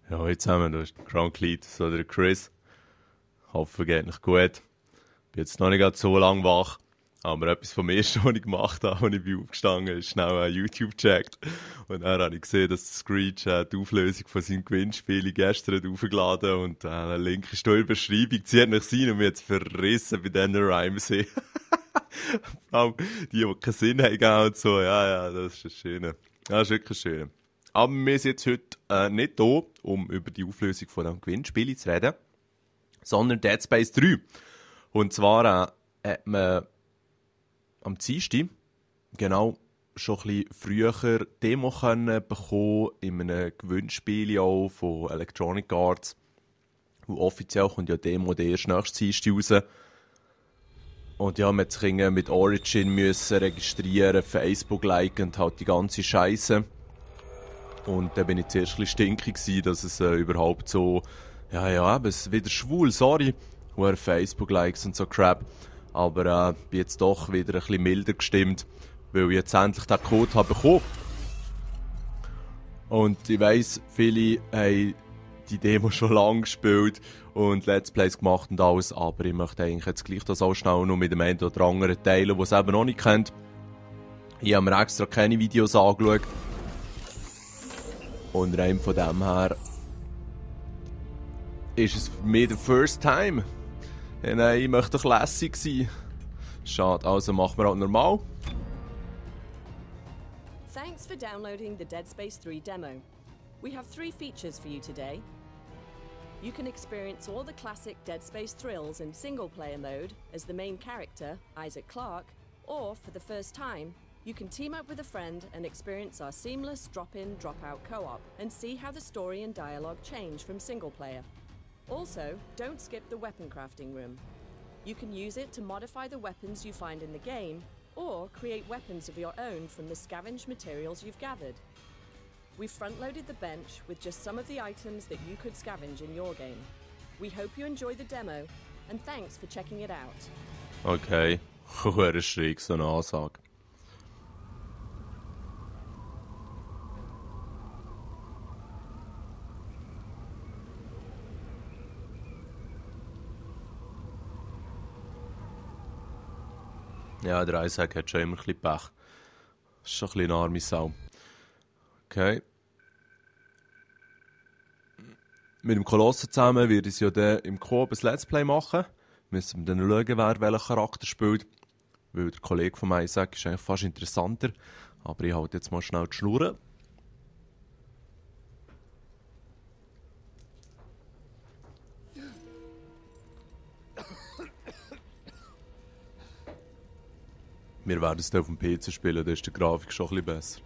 Ja, hallo zusammen, du bist Ground Lead, so der Chris. Hoffe, geht nicht gut. Bin jetzt noch nicht ganz so lange wach, aber etwas vom Ersten, was ich gemacht habe, als ich bin aufgestanden bin, ist schnell YouTube gecheckt. Und dann habe ich gesehen, dass Screech die Auflösung von seinem Gewinnspiel gestern hat aufgeladen und der Link ist da in der Beschreibung. Zieht nach rein und mir jetzt verrissen bei diesen Rhymes. Vor allem die keinen Sinn haben und so. Ja, das ist schön. Das ist wirklich schön. Aber wir sind jetzt heute nicht da, um über die Auflösung von diesem Gewinnspiel zu reden, sondern Dead Space 3. Und zwar hat man am Dienstag, genau, schon ein bisschen früher Demo können bekommen in einem Gewinnspiel auch von Electronic Arts. Und offiziell kommt ja die Demo erst nächstes Dienstag raus. Und ja, man musste sich mit Origin müssen registrieren, Facebook liken und halt die ganze Scheiße. Und dann bin ich zuerst ein bisschen stinkig, dass es überhaupt so, eben, es ist wieder schwul, sorry, und Facebook-Likes und so Crap. Aber bin jetzt doch wieder ein bisschen milder gestimmt, weil ich jetzt endlich den Code habe bekommen. Und ich weiss, viele haben die Demo schon lange gespielt und Let's Plays gemacht und alles, aber ich möchte eigentlich jetzt gleich das auch schnell noch mit dem einen oder anderen teilen, der es eben noch nicht kennt. Ich habe mir extra keine Videos angeschaut. Und rein von dem her ist es für mich der First Time. Ja, nein, ich möchte doch lässig sein. Schade, also machen wir halt normal. Thanks for downloading the Dead Space 3 demo. We have 3 features for you today. You can experience all the classic Dead Space thrills in single-player mode as the main character, Isaac Clarke, or, for the first time, you can team up with a friend and experience our seamless drop-in, drop-out co-op and see how the story and dialogue change from single-player. Also, don't skip the weapon crafting room. You can use it to modify the weapons you find in the game or create weapons of your own from the scavenged materials you've gathered. We've front-loaded the bench with just some of the items that you could scavenge in your game. We hope you enjoy the demo and thanks for checking it out. Okay, hure schräg, so eine Ansage. Ja, der Isaac hat schon immer ein bisschen Pech. Das ist schon ein bisschen eine arme Sau. Okay. Mit dem Kolossen zusammen wird es ja dann im Coop ein Let's Play machen. Müssen wir dann schauen, wer welchen Charakter spielt. Weil der Kollege von Isaac ist eigentlich fast interessanter. Aber ich halte jetzt mal schnell die Schnur. Wir werden es dann auf dem PC spielen, da ist die Grafik schon ein bisschen besser.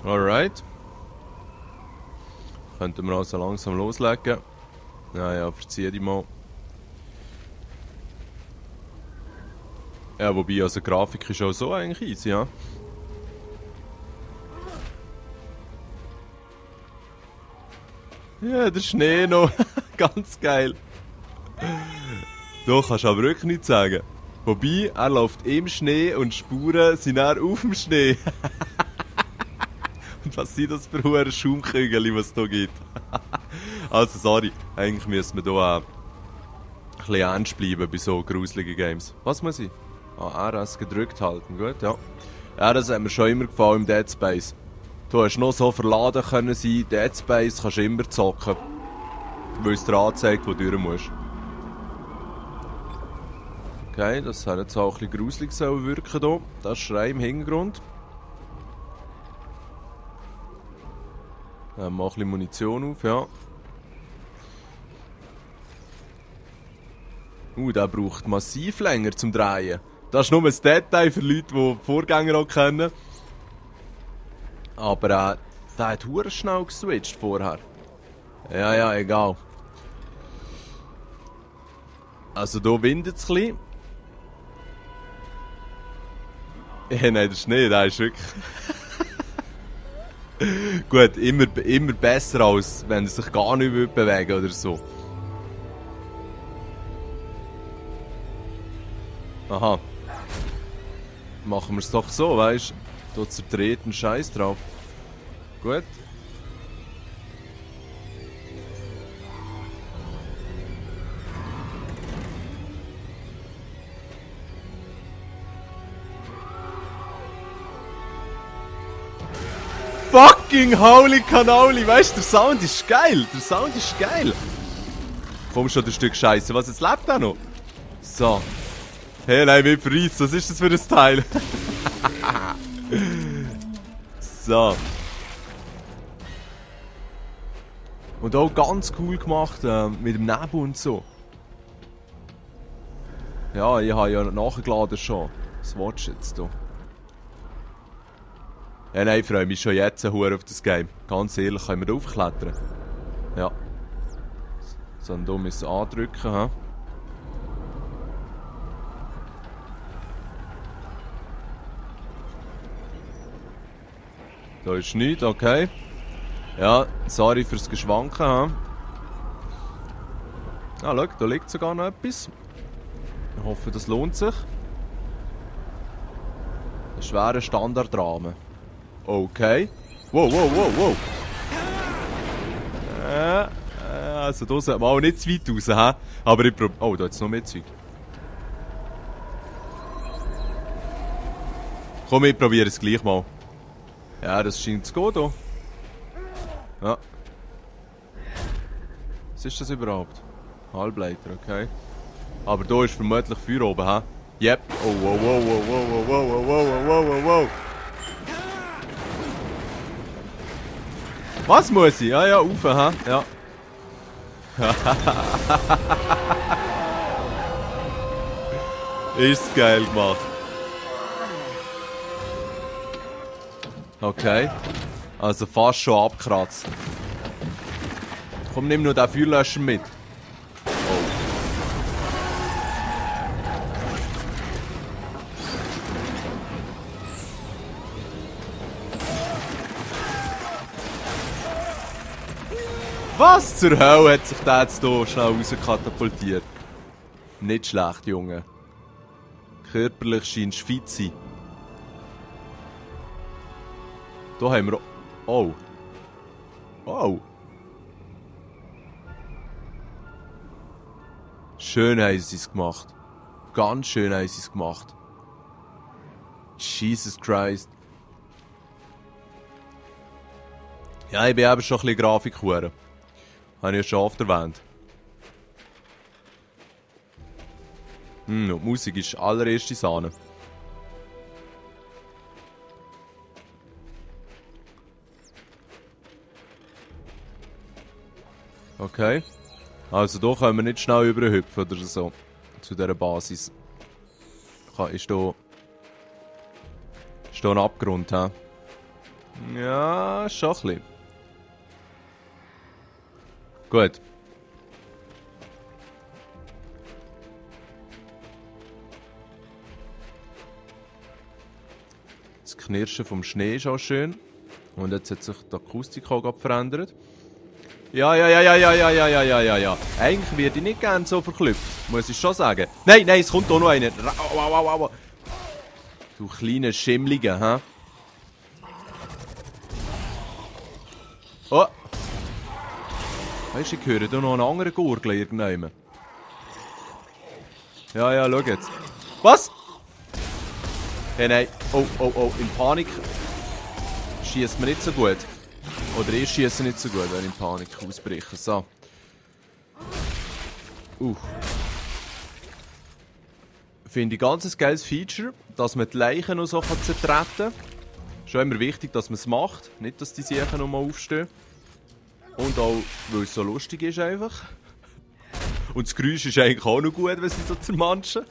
Alright. Könnten wir also langsam loslegen. Ja, verzieh dich mal. Ja, wobei, also die Grafik ist auch so eigentlich easy, ja. Ja, der Schnee noch. Ganz geil. Da kannst du aber wirklich nichts sagen. Wobei, er läuft im Schnee und die Spuren sind dann auf dem Schnee. Und was sind das für hohe Schaumkügel, was es hier gibt? Also, sorry, eigentlich müssen wir hier ein bisschen ernst bleiben bei so gruseligen Games. Was muss ich? RS gedrückt halten, gut, ja. Ja, das hat mir schon immer gefallen im Dead Space. Du hast noch so verladen können sein, Dead Space kannst du immer zocken. weil es dir anzeigt, wo du durch musst. Okay, das hat jetzt auch ein bisschen gruselig wirken hier. Das ist Schrei im Hintergrund. Dann mal ein bisschen Munition auf, ja. Der braucht massiv länger zum Drehen. Das ist nur ein Detail für Leute, die die Vorgänger auch kennen. Aber der hat verdammt schnell geswitcht vorher. Ja, egal. Also hier windet es ein bisschen. Nein, der Schnee, der ist wirklich... Gut, immer besser, als wenn er sich gar nicht bewegen oder so. Aha. Machen wir es doch so, weißt du? Da zerdreht ein Scheiß drauf. Gut. Fucking holy Cannoli, weißt du, der Sound ist geil. Der Sound ist geil. Komm schon, ein Stück Scheiße. Was, jetzt lebt er noch? So. Hey, nein, wir verreissen. Was ist das für ein Teil? So. Und auch ganz cool gemacht mit dem Nebel und so. Ja, ich habe ja nachgeladen schon. Was willst du jetzt hier? Ja, nein, ich freue mich schon jetzt auf das Game. Ganz ehrlich, können wir da aufklettern? Ja. So, und hier müssen wir andrücken. He? Da ist nichts, okay. Ja, sorry fürs Geschwanken. He? Ah, schau, da liegt sogar noch etwas. Ich hoffe, das lohnt sich. Ein schwerer Standardrahmen. Okay. Wow. Also da sollte man auch nicht zu weit raus, he? Aber ich probiere... Oh, da hat es noch mehr Zeug. Komm, ich probiere es gleich mal. Ja, das scheint zu gehen hier. Ja. Was ist das überhaupt? Halbleiter, okay. Aber da ist vermutlich Feuer oben, he? Yep. Oh, wow. Was muss ich? Ja, rauf, hä? Ja. Ist geil gemacht. Okay. Also fast schon abkratzt. Komm, nimm nur den Feuerlöscher mit. Was zur Hölle hat sich der jetzt hier schnell rauskatapultiert? Nicht schlecht, Junge. Körperlich scheinst du fit zu sein. Da haben wir... Oh. Schön haben sie es gemacht. Ganz schön haben sie es gemacht. Jesus Christ. Ja, ich bin eben schon ein bisschen Grafikhure. Habe ich ja schon oft erwähnt. Und die Musik ist allererste Sahne. Okay. Also hier können wir nicht schnell überhüpfen oder so. Zu dieser Basis. Ist da ein Abgrund, hä? Ja, schon ein bisschen. Gut. Das Knirschen vom Schnee ist auch schön. Und jetzt hat sich die Akustik auch verändert. Ja. Eigentlich werde ich nicht gerne so verklüpft, muss ich schon sagen. Nein, es kommt auch noch einer. Du kleine Schimmlige, hä? Oh! Weißt du, ich höre hier noch einen anderen Gurgel irgendwann. Ja, schau jetzt. Was? Hey, nein. Oh, in Panik schießt man nicht so gut. Oder ich schiesse nicht so gut, wenn ich in Panik ausbreche. So. Finde ich ganz ein geiles Feature, dass man die Leichen noch so zertreten kann. Schon immer wichtig, dass man es macht. Nicht, dass die Siechen noch mal aufstehen. Und auch, weil es so lustig ist einfach. Und das Geräusch ist eigentlich auch noch gut, wenn sie so zermanschen.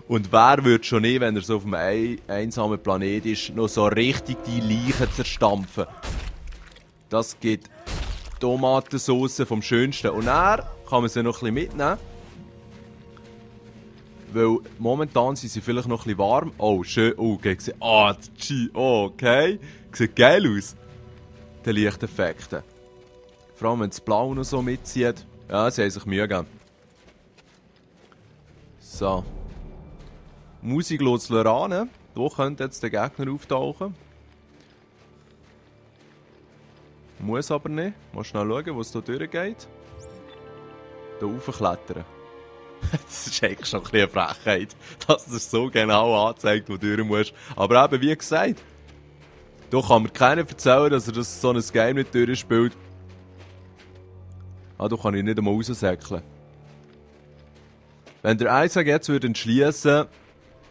Und wer würde schon nicht, wenn er so auf einem einsamen Planet ist, noch so richtig die Leichen zerstampfen? Das gibt Tomatensauce vom Schönsten. Und dann kann man sie noch ein bisschen mitnehmen. Weil momentan sind sie vielleicht noch ein bisschen warm. Oh, schön. Oh, okay. Ah, oh, okay. Sieht geil aus. Die Lichteffekte. Vor allem, wenn das Blau noch so mitzieht. Ja, sie haben sich Mühe gegeben. So. Musik lässt ran. Wo könnte jetzt der Gegner auftauchen? Muss aber nicht. Mal schnell schauen, wo es hier durchgeht. Hier raufklettern. Das ist eigentlich schon ein bisschen eine Frechheit, dass das so genau anzeigt, wo du durch musst. Aber eben, wie gesagt, da kann mir keiner erzählen, dass er das so ein Game nicht durchspielt. Ah, da kann ich nicht einmal raussäckeln. Wenn der Isaac jetzt entschließen würde,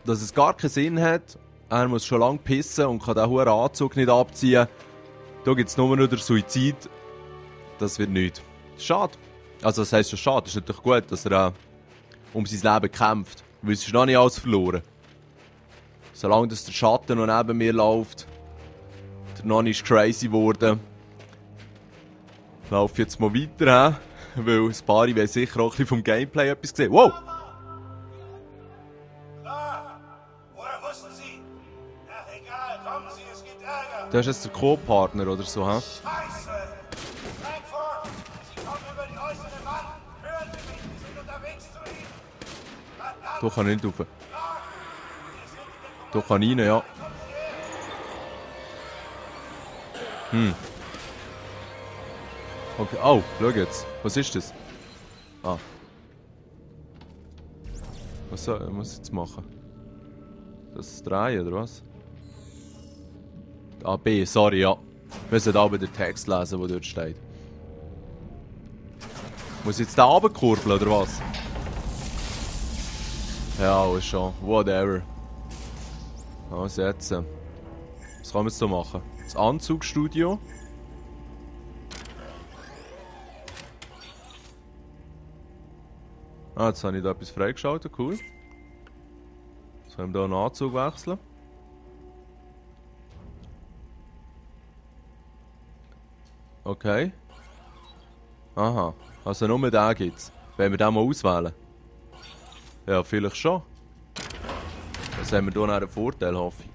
dass es gar keinen Sinn hat, er muss schon lange pissen und kann diesen hohen Anzug nicht abziehen, da gibt es nur noch den Suizid. Das wird nichts. Schade. Also das heisst schon schade. Es ist natürlich gut, dass er um sein Leben kämpft. Weil es ist noch nicht alles verloren. Solange dass der Schatten noch neben mir läuft, der noch nicht crazy geworden, laufe jetzt mal weiter, weil ein paar wollen sicher auch ein bisschen vom Gameplay etwas sehen. Wow! Woher wussten Sie? Ach egal, kommen Sie, es gibt Ärger. Das ist jetzt der Co-Partner oder so, hä? Scheiße! Frankfurt! Sie kommen über die äußere Wand! Hören Sie mich, wir sind unterwegs zu Ihnen! Verdammt! Da kann ich nicht rauf. Da kann ich rein, ja. Okay, oh, schau jetzt. Was ist das? Ah. Was muss ich jetzt machen? Das drehen, oder was? Ah, B, sorry, ja. Wir müssen aber den Text lesen, der dort steht. Muss ich jetzt da runterkurbeln, oder was? Ja, ist schon. Whatever. Also jetzt. Was kann man jetzt hier machen? Das Anzugstudio. Ah, jetzt habe ich da etwas freigeschaltet, cool. Jetzt können wir hier einen Anzug wechseln. Okay. Aha, also nur den gibt's. Wenn wir den mal auswählen. Ja, vielleicht schon. Das haben wir hier noch einen Vorteil, hoffe ich.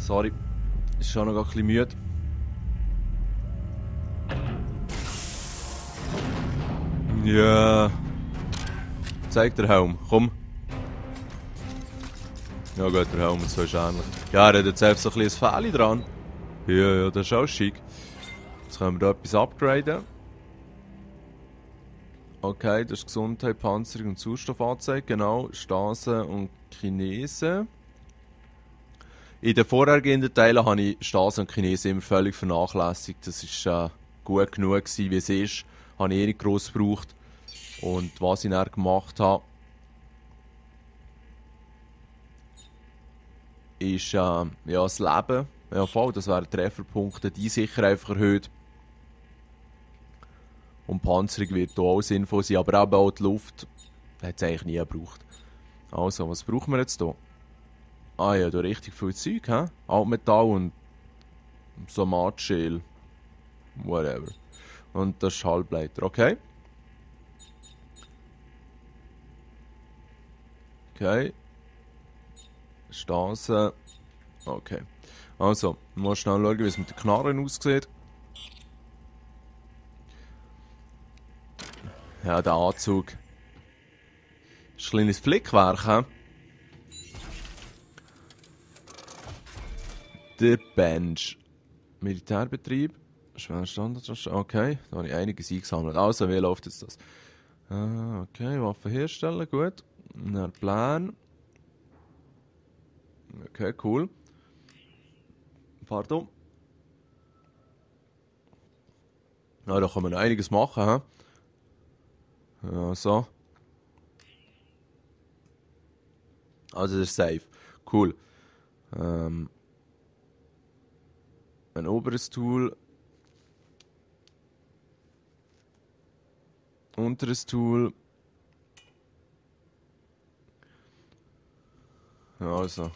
Sorry, ist schon noch ein bisschen müde. Ja. Zeig den Helm, komm. Ja gut, der Helm ist so ähnlich. Ja, er hat jetzt selbst so ein bisschen ein Fähli dran. Ja, das ist auch schick. Jetzt können wir hier etwas upgraden. Okay, das ist Gesundheit, Panzerung und Sauerstoffanzeige, genau. Stase und Kinese. In den vorhergehenden Teilen habe ich Stase und Kinese immer völlig vernachlässigt. Das war gut genug gewesen, wie es ist. Habe ich nicht gross gebraucht. Und was ich dann gemacht habe, ist ja, das Leben. Ja, voll, das wären Trefferpunkte, die sicher einfach erhöht. Und Panzerung wird hier auch sinnvoll sein, aber eben auch die Luft hat es eigentlich nie gebraucht. Also, was brauchen wir jetzt hier? Ah ja, da richtig viel Zeug, hä? Altmetall und so Matschäl. Whatever. Und das ist Halbleiter, okay? Okay. Stase. Okay. Also, mal schnell schauen, wie es mit den Knarren aussieht. Ja, der Anzug. Ist ein kleines Flickwerk, hä? Der Bench. Militärbetrieb. Schwer Standard. Okay, da habe ich einiges eingesammelt. Also, wie läuft jetzt das? Okay, Waffen herstellen, gut. Dann Plan. Okay, cool. Pardon. Ja, da kann man einiges machen, hä? Ja, so. Also, das ist safe. Cool. Ein oberes Tool. Unteres Tool. Ja, also.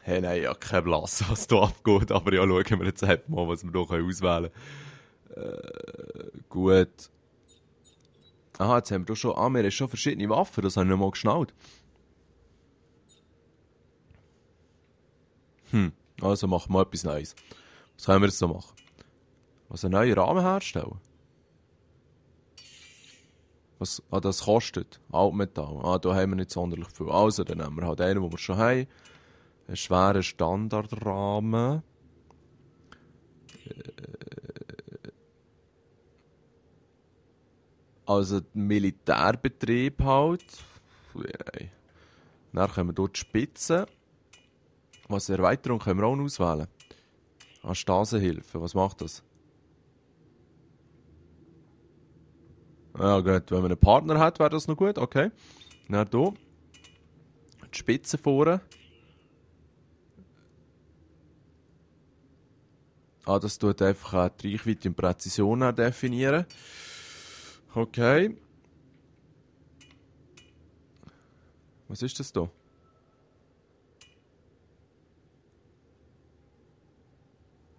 Hey, nein, ja, kein Blass, was hier abgeht. Aber ja, schauen wir jetzt einfach mal, was wir hier auswählen können. Gut. Aha, jetzt haben wir doch schon... Ah, wir haben schon verschiedene Waffen, das habe ich nicht mal geschnallt. Also machen wir etwas Neues. Was können wir jetzt so machen? Also einen neuen Rahmen herstellen? Was das kostet? Altmetall. Ah, da haben wir nicht sonderlich viel. Also, dann nehmen wir halt einen, den wir schon haben. Einen schweren Standardrahmen. Also Militärbetrieb halt. Nein. Dann können wir dort Spitzen. Was Erweiterung können wir auch noch auswählen. Stasenhilfe, was macht das? Ja gut, wenn man einen Partner hat, wäre das noch gut, okay. Dann hier. Die Spitze vorne. Das tut einfach die Reichweite und Präzision definieren. Okay. Was ist das da?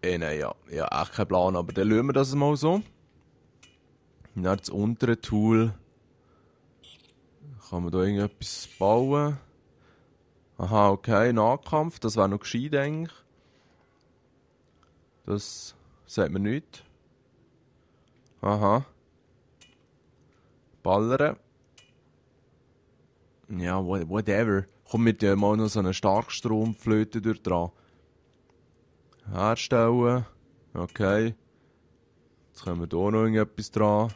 Nein, ja. Ja, echt kein Plan, aber dann lassen wir das mal so. Und dann das untere Tool. Kann man da irgendetwas bauen? Aha, okay, Nahkampf, das wäre noch gescheit eigentlich. Das sagt man nicht. Aha. Ballern. Ja, whatever. Komm mit dir mal noch so eine Starkstromflöte durch dran. Herstellen. Okay. Jetzt können wir hier noch irgendetwas dran.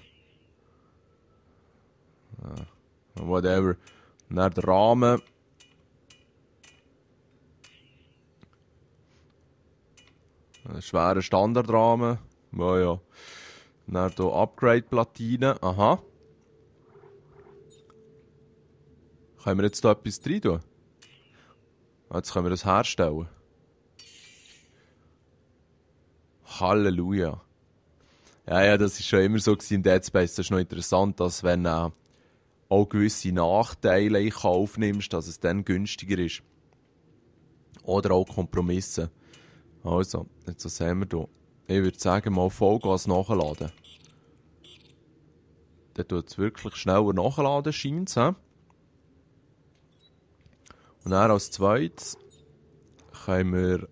Whatever. Und dann der Rahmen. Ein schwerer Standardrahmen. Ja. Dann hier Upgrade-Platinen. Aha. Können wir jetzt hier etwas rein tun? Jetzt können wir das herstellen. Halleluja. Ja, das war schon immer so in Dead Space. Das ist noch interessant, dass wenn auch gewisse Nachteile in Kauf nimmst, dass es dann günstiger ist. Oder auch Kompromisse. Also, jetzt was haben wir hier? Ich würde sagen, mal Vollgas nachladen. Dann tut es wirklich schneller nachladen, scheint es. Und dann als zweites können wir ein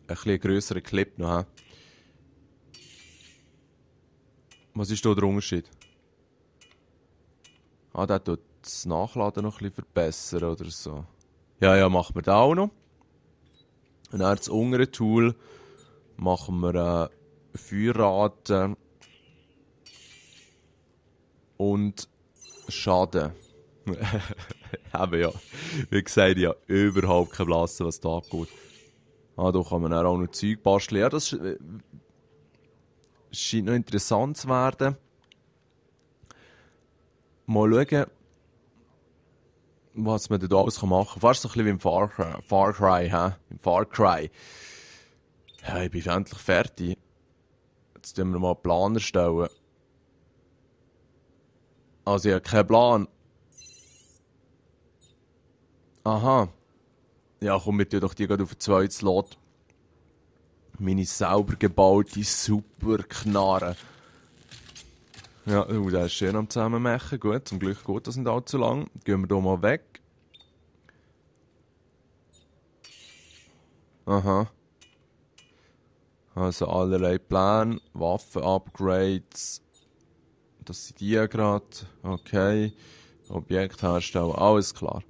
bisschen grösseren Clip noch haben. Was ist hier der Unterschied? Der tut das Nachladen noch ein bisschen verbessern oder so. Ja, machen wir das auch noch. Und dann das untere Tool machen wir Feuerrate und Schaden. Eben ja, wie gesagt, ja, überhaupt kein Blassen, was da abgeht. Da kann man dann auch noch Zeug basteln. Ja, das scheint noch interessant zu werden. Mal schauen, was man da alles machen kann. Fast so ein bisschen wie im Far Cry, hä? Im Far Cry. Ja, ich bin endlich fertig. Jetzt müssen wir mal einen Plan erstellen. Also ich habe keinen Plan. Aha. Ja, komm, wir tun doch die gerade auf den zweiten Slot. Meine selber gebaute Superknarre. Ja, der ist schön am Zusammenmachen. Gut, zum Glück geht das nicht allzu lang. Gehen wir hier mal weg. Aha. Also allerlei Pläne, Waffen-Upgrades. Das sind die gerade. Okay. Objekt herstellen, alles klar.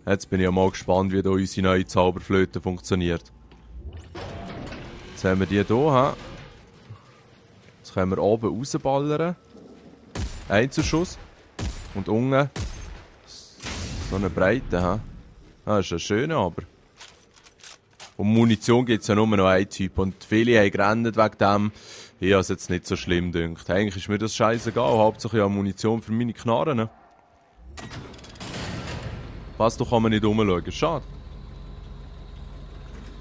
Jetzt bin ich ja mal gespannt, wie hier unsere neue Zauberflöte funktioniert. Jetzt haben wir die hier. Jetzt können wir oben rausballern. Einzelschuss. Und unten so eine Breite. Das ist ja schön, aber. Und Munition gibt es ja nur noch einen Typ. Und viele haben gerannt wegen dem. Ich habe es jetzt nicht so schlimm gedacht. Eigentlich ist mir das scheißegal. Hauptsache ich habe Munition für meine Knarren. Was, da kann man nicht rumschauen. Schade.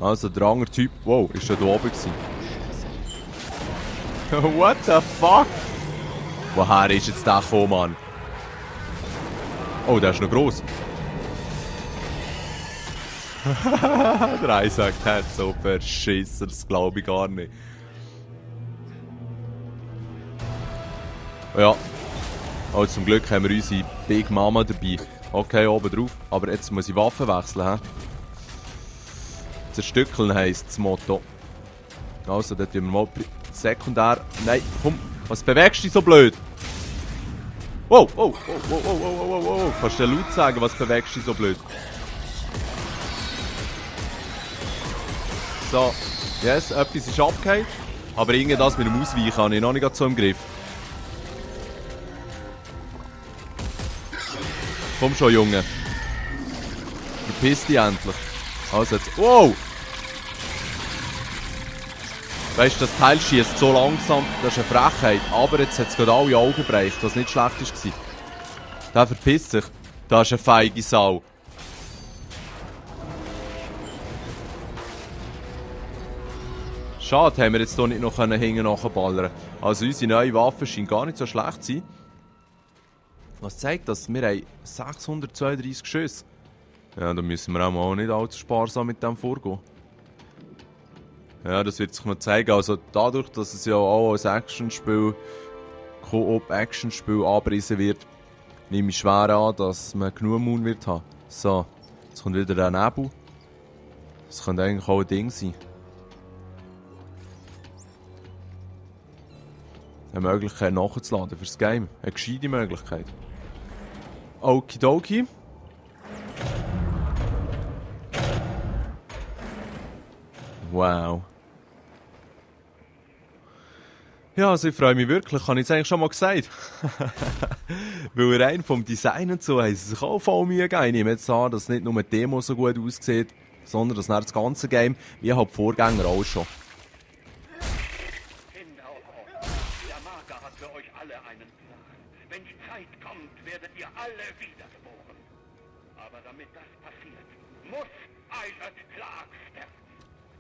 Also der andere Typ, wow, ist schon da oben gewesen. What the fuck? Woher ist jetzt der gekommen, Mann? Oh, der ist noch gross. Der Isaac hat so verschissen, das glaube ich gar nicht. Ja. Oh, zum Glück haben wir unsere Big Mama dabei. Okay, oben drauf. Aber jetzt muss ich Waffen wechseln, he? Zerstückeln heisst das Motto. Also, dort tun wir mal sekundär... Nein, komm, was bewegst du dich so blöd? Wow, wow, wow, wow, wow, wow, wow, wow. Kannst du dir laut sagen, was bewegst du dich so blöd? So, yes, etwas ist abgehakt. Aber irgendwie das mit dem Ausweichen habe ich noch nicht so im Griff. Komm schon, Junge. Verpiss dich endlich. Also jetzt... Wow! Weißt du, das Teil schießt so langsam, das ist eine Frechheit. Aber jetzt hat es gerade alle Augen gebrecht, was nicht schlecht war. Der verpisst sich. Das ist eine feige Sau. Schade, haben wir jetzt hier nicht noch hinten nachballern. Also unsere neue Waffe scheint gar nicht so schlecht zu sein. Was zeigt das? Wir haben 632 Schüsse. Ja, da müssen wir auch nicht allzu sparsam mit dem vorgehen. Ja, das wird sich noch zeigen. Also dadurch, dass es ja auch als Actionspiel, Koop-Actionspiel angepriesen wird, nehme ich schwer an, dass man genug Moon wird haben. So, jetzt kommt wieder der Nebel. Das könnte eigentlich auch ein Ding sein. Eine Möglichkeit nachzuladen fürs Game. Eine gescheite Möglichkeit. Okidoki. Wow. Ja, also ich freue mich wirklich. Habe ich es eigentlich schon mal gesagt? Weil rein vom Design und so haben sie sich auch voll Mühe gegeben. Ich nehme jetzt an, dass nicht nur die Demo so gut aussieht, sondern dass das ganze Game, wie halt die Vorgänger auch schon. Der Mager hat für euch alle einen Plan. Wenn die Zeit kommt, werdet ihr alle wiedergeboren. Aber damit das passiert, muss Isaac Clarke sterben.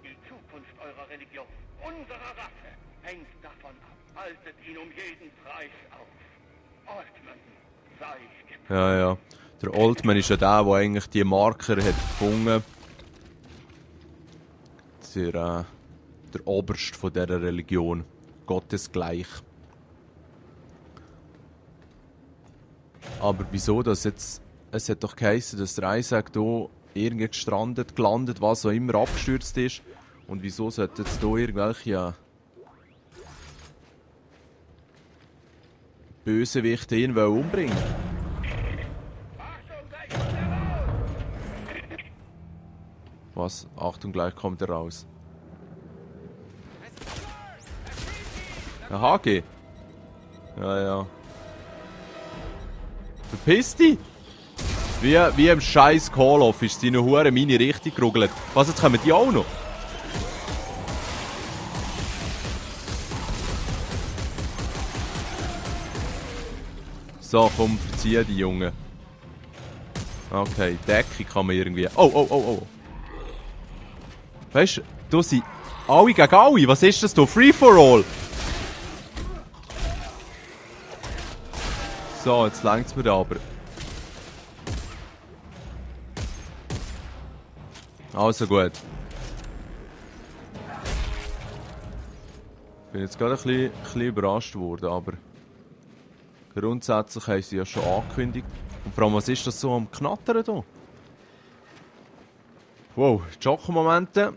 Die Zukunft eurer Religion, unserer Rasse, hängt davon ab. Haltet ihn um jeden Preis auf. Altman, sei getroffen. Ja. Der Altman ist ja der eigentlich die Marker hat gefunden. Der Oberst von dieser Religion. Gottesgleich. Aber wieso das jetzt... Es hat doch geheißen, dass der Isaac hier irgendwie gestrandet, gelandet, was auch immer abgestürzt ist. Und wieso sollten jetzt hier irgendwelche Bösewichte ihn umbringen? Was? Achtung, gleich kommt er raus. Ein HG? Ja. Verpiss dich! Wie im scheiß Call of ist seine Hure meine Richtung geruggelt. Was, jetzt kommen die auch noch? So, komm, verzieh die Junge. Okay, Decke kann man irgendwie... Oh. Weißt du, du sind alle gegen alle. Was ist das da? Free for all? So, jetzt längt's mir aber. Also gut. Ich bin jetzt gerade ein bisschen überrascht worden, aber grundsätzlich haben sie ja schon angekündigt. Und vor allem, was ist das so am Knattern hier? Wow, die Schockmomente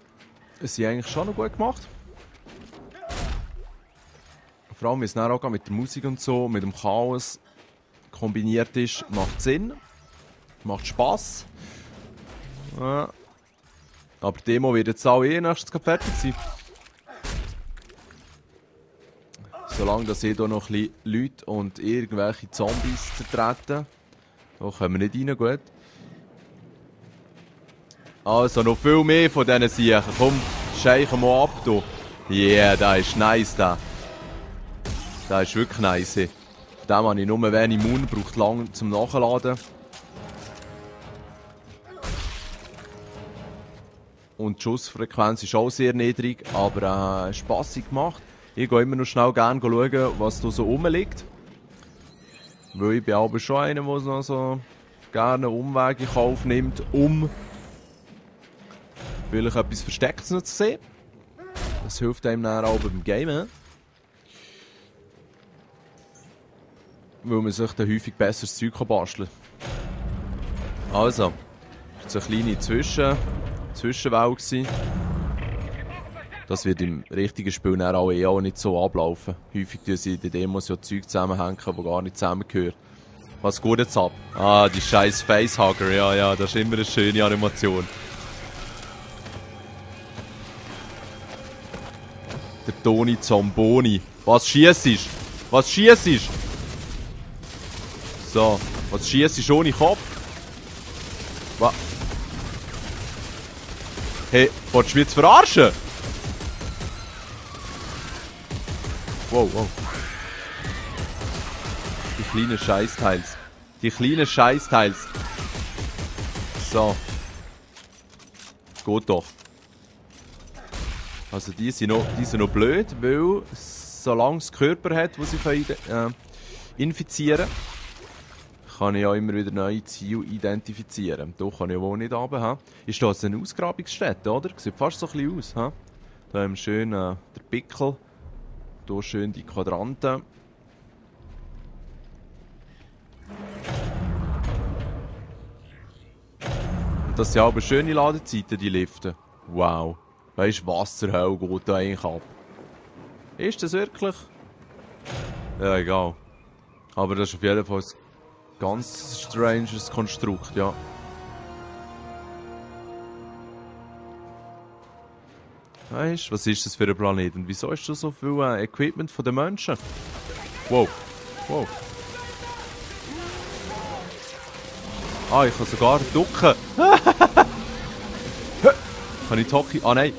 sind eigentlich schon noch gut gemacht. Vor allem, wie es dann auch mit der Musik und so, mit dem Chaos kombiniert ist, macht Sinn. Macht Spass. Ja. Aber die Demo wird jetzt auch nächstes fertig sein. Solange dass hier noch ein bisschen Leute und irgendwelche Zombies zertreten. Da können wir nicht rein, gut. Also noch viel mehr von diesen Siechen. Komm, scheichen mal ab, du. Yeah, der ist nice, der. Der ist wirklich nice. Von dem habe ich nur wenig Mund, braucht lange zum Nachladen. Und die Schussfrequenz ist auch sehr niedrig, aber spassig gemacht. Ich gehe immer noch schnell gerne schauen, was da so rumliegt. Weil ich bin aber schon einer, der noch so gerne Umwege in Kauf nimmt, um vielleicht etwas Verstecktes noch zu sehen. Das hilft einem dann auch beim Gamen. Weil man sich dann häufig besseres Zeug basteln kann. Also, das war eine kleine Zwischenwelt gewesen. Das wird im richtigen Spiel dann auch nicht so ablaufen. Häufig tun sie in den Demos ja Zeug zusammenhängen, die gar nicht zusammengehören. Was geht jetzt ab? Ah, die scheiß Facehugger, ja, das ist immer eine schöne Animation. Der Toni Zamboni. Was schiessest? Was schiessest? So, was schiessest ohne Kopf? Was? Hey, wolltest du mich jetzt verarschen? Wow. Die kleinen Scheißteils. So. Geht doch. Also die sind noch blöd, weil solange es Körper hat, die sie infizieren können, kann ich ja immer wieder neue Ziele identifizieren. Da kann ich wohl nicht runter. Ist das eine Ausgrabungsstätte, oder? Sieht fast so ein bisschen aus. Ha? Da haben wir schön der Pickel. Hier schön die Quadranten. Und das sind aber schöne Ladezeiten, die Lifte. Wow. Weißt du, was zur Hölle geht da eigentlich ab? Ist das wirklich? Ja, egal. Aber das ist auf jeden Fall ein ganz stranges Konstrukt, ja. Weißt du, was ist das für ein Planet? Und wieso ist da so viel Equipment von den Menschen? Wow. Ah, ich kann sogar ducken. Kann ich Toki? Ah, nein.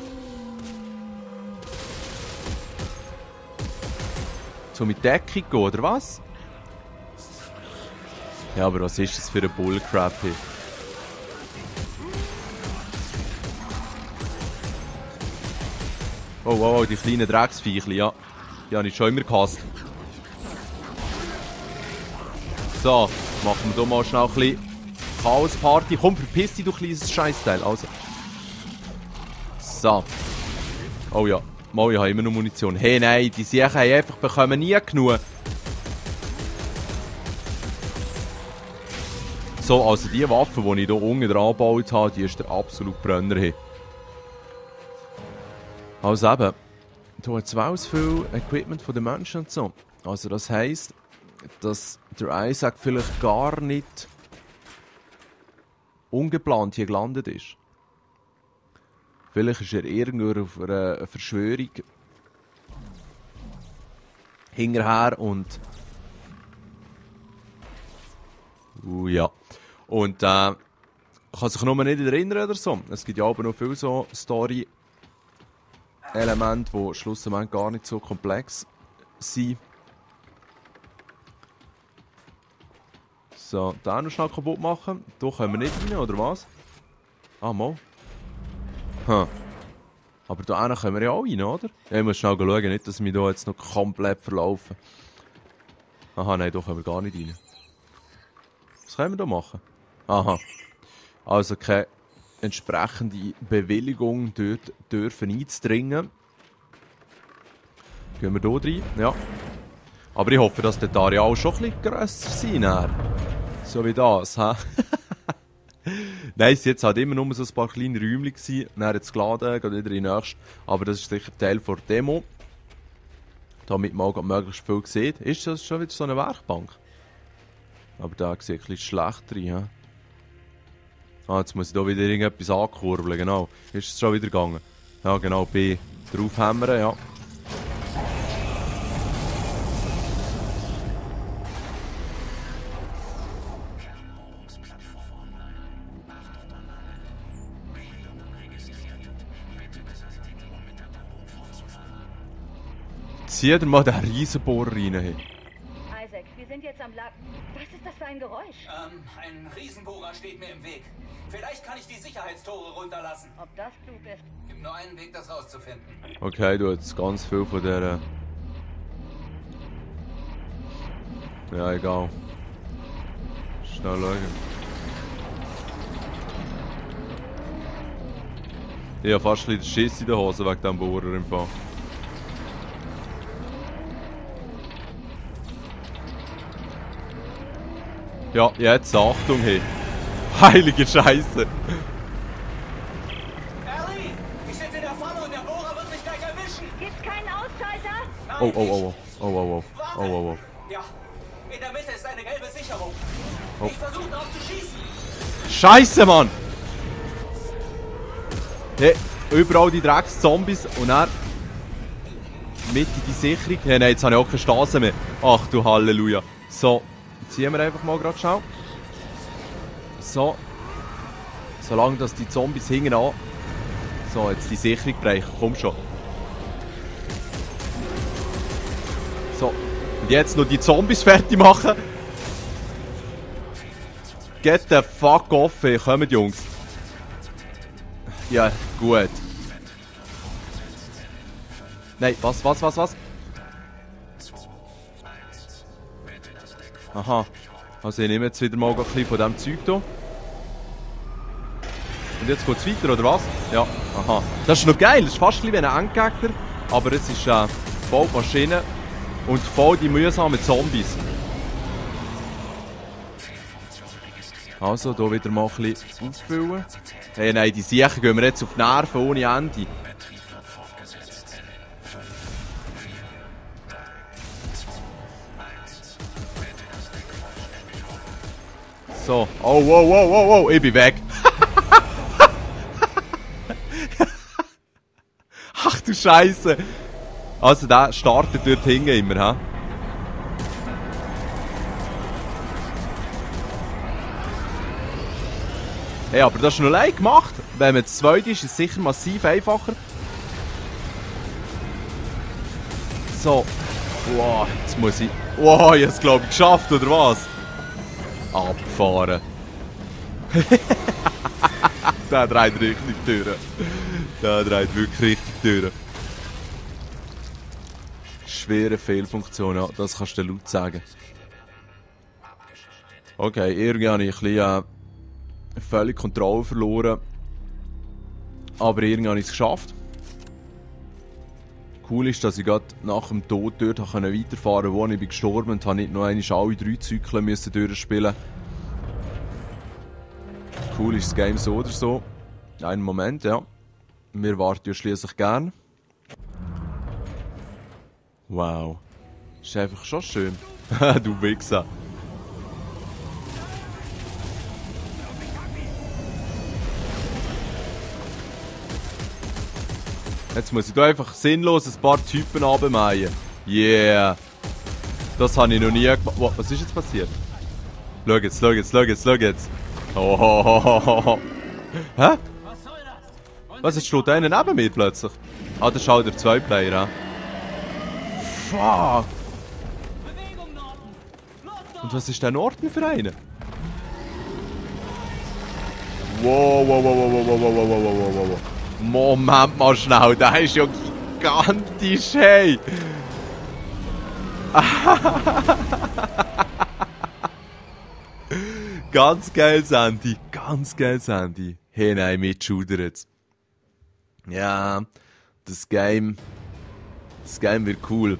So mit Deckung gehen, oder was? Ja, aber was ist das für ein Bullcrap hier? Oh, die kleinen Drecksviechli, ja. Die habe ich schon immer gehasst. So, machen wir hier mal schnell ein bisschen Chaos-Party. Komm, verpiss dich, du kleines Scheißteil. Also. So. Oh ja. Mal, ich habe immer noch Munition. Hey, nein, die Siechen haben einfach bekommen nie genug. So, also die Waffe, die ich hier unten dran gebaut habe, die ist der absolute Brenner hier. Also eben, hier hat es viel Equipment von den Menschen und so. Also das heisst, dass der Isaac vielleicht gar nicht ungeplant hier gelandet ist. Vielleicht ist er irgendwo auf einer Verschwörung hinterher und... ja. Und kann sich nur nicht erinnern oder so. Es gibt ja aber noch viele so Story-Elemente, die schlussendlich gar nicht so komplex sind. So, den noch schnell kaputt machen. Da können wir nicht rein, oder was? Ah, mal. Hm. Aber da können wir ja auch rein, oder? Ich muss schnell schauen, nicht, dass wir hier jetzt noch komplett verlaufen. Aha, nein, da können wir gar nicht rein. Was können wir da machen? Aha. Also keine entsprechende Bewilligung dort dürfen einzudringen. Gehen wir hier rein? Ja. Aber ich hoffe, dass die Areale schon ein bisschen grösser sind. So wie das, hä? Nein, es war jetzt halt immer nur so ein paar kleine Räumchen. Dann hat es geladen, geht wieder in den nächsten. Aber das ist sicher Teil der Demo. Damit man auch möglichst viel sieht. Ist das schon wieder so eine Werkbank? Aber da sieht ein bisschen schlecht rein. He? Ah, jetzt muss ich hier wieder irgendetwas ankurbeln, genau. Ist es schon wieder gegangen? Ja, genau, B. Draufhämmern, ja. zieh dir mal den Riesenbohrer rein. Hey. Isaac, wir sind jetzt am Lager. Was ist das für ein Geräusch? Ein Riesenbohrer steht mir im Weg. Vielleicht kann ich die Sicherheitstore runterlassen. Ob das klug ist? Gibt nur einen Weg, das rauszufinden. Okay, du hast ganz viel von der... Ja, egal. Schnell schauen. Ich habe fast ein bisschen Schiss in der Hose wegen diesem Bohrer im Fall. Ja, jetzt Achtung, hey. Heilige Scheiße. Ellie! Ich sitze in der Falle und der Bohrer wird mich gleich erwischen! Gibt's keinen Ausschalter? Oh, oh, oh, oh, oh, oh, Warte. oh, oh, oh. Ja, in der Mitte ist eine gelbe Sicherung. Oh. Ich versuche drauf zu schießen. Scheiße, Mann! Hey, überall die Drecks-Zombies und dann mit in die Sicherung. Hey, nein, jetzt habe ich auch keine Stase mehr. Ach du Halleluja. So, ziehen wir einfach mal gerade schnell. So. Solange dass die Zombies hingen an. So, jetzt die Sicherung brechen. Komm schon. So. Und jetzt noch die Zombies fertig machen. Get the fuck off, ey. Kommt, Jungs. Ja, gut. Nein, was? Aha. Also ich nehme jetzt wieder mal ein bisschen von diesem Zeug hier. Und jetzt geht es weiter, oder was? Ja, aha. Das ist noch geil, das ist fast wie ein Endgegner. Aber es ist voll Maschinen und voll die mühsamen Zombies. Also, hier wieder mal ein bisschen auffüllen. Hey, nein, die Siechen gehen wir jetzt auf die Nerven ohne Ende. So. Oh, wow, wow, wow, wow, ich bin weg. Ach du Scheiße. Also, der startet dort hinten immer, hä? Hey, aber das ist noch leicht gemacht. Wenn man zu zweit ist, ist es sicher massiv einfacher. So. Wow, jetzt muss ich... Wow, ich habe es glaube ich geschafft, oder was? Abgefahren. Der dreht richtig durch. Der dreht wirklich richtig durch. Schwere Fehlfunktion, ja, das kannst du laut sagen. Okay, irgendwie habe ich ein bisschen völlig Kontrolle verloren. Aber irgendwie habe ich es geschafft. Cool ist, dass ich gerade nach dem Tod dort weiterfahren konnte, wo ich bin gestorben und habe nicht noch einmal alle 3 Zyklen müssen durchspielen. Cool ist das Game so oder so. Einen Moment, ja. Wir warten ja schliesslich gern. Wow. Ist einfach schon schön. Du Wichser. Jetzt muss ich da einfach sinnlos ein paar Typen abmähen. Yeah. Das habe ich noch nie gemacht. Wow, was ist jetzt passiert? Schau jetzt, schau jetzt, schau jetzt, schau jetzt. Oh. Hä? Was, jetzt steht einer neben mir plötzlich? Ah, das ist halt der 2-Player, hä? Fuck! Und was ist der Norden für einen? Wow, wow, wow, wow, wow, wow, wow, wow, wow, wow, wow. Moment mal schnell, der ist ja gigantisch, hey! Ganz geil, Sandy, ganz geil, Sandy. Hey, nein, mitschudern jetzt. Ja, das Game wird cool.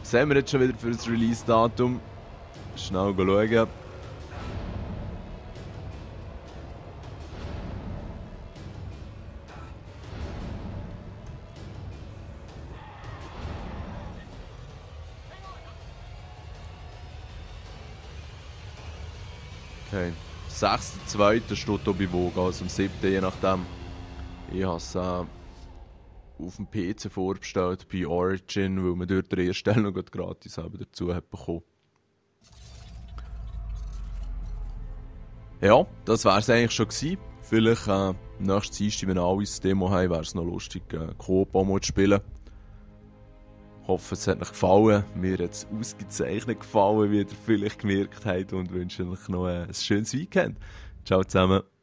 Was haben wir jetzt schon wieder für das Release-Datum? Schnell schauen. Okay. 6.2. steht hier bei Vogue, also am 7. je nachdem. Ich habe es auf dem PC vorbestellt bei Origin, weil man dort den ersten Teil noch gratis dazu hat bekommen. Ja, das wäre es eigentlich schon gewesen. Vielleicht nächstes Dienstag, wenn alle das Demo haben, wäre es noch lustig, Coop auch mal zu spielen. hoffe, es hat euch gefallen. Mir hat es ausgezeichnet gefallen, wie ihr vielleicht gemerkt habt, und wünsche euch noch ein schönes Weekend. Ciao zusammen.